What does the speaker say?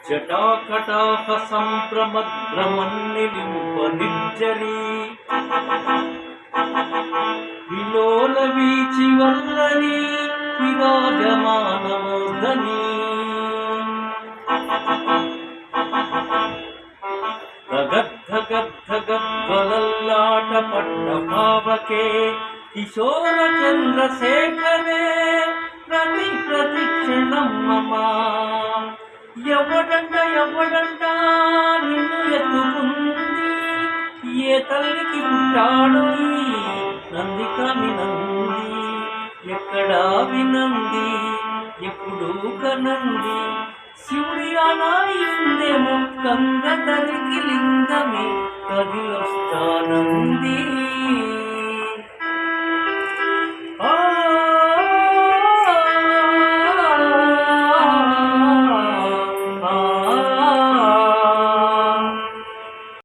జటాకటాహ సంభ్రమద్భ్రమన్నిలింప నిర్జరీ విలోల వీచి వల్లరి విరాజమానమూర్ధని గద్గద్గద్గలల్లాట పట్ట భావకే కిశోర చంద్రశేఖరే ప్రతిక్షణం మమ ఎవడంట నిన్ను ఎత్తుకుంది ఏ తల్లికి పుట్టాడు నందికాని నంది ఎక్కడా వినంది ఎప్పుడు కనంది శివుడి అనాయిందేమో కంద తరికి లింగమే కది వస్తానంది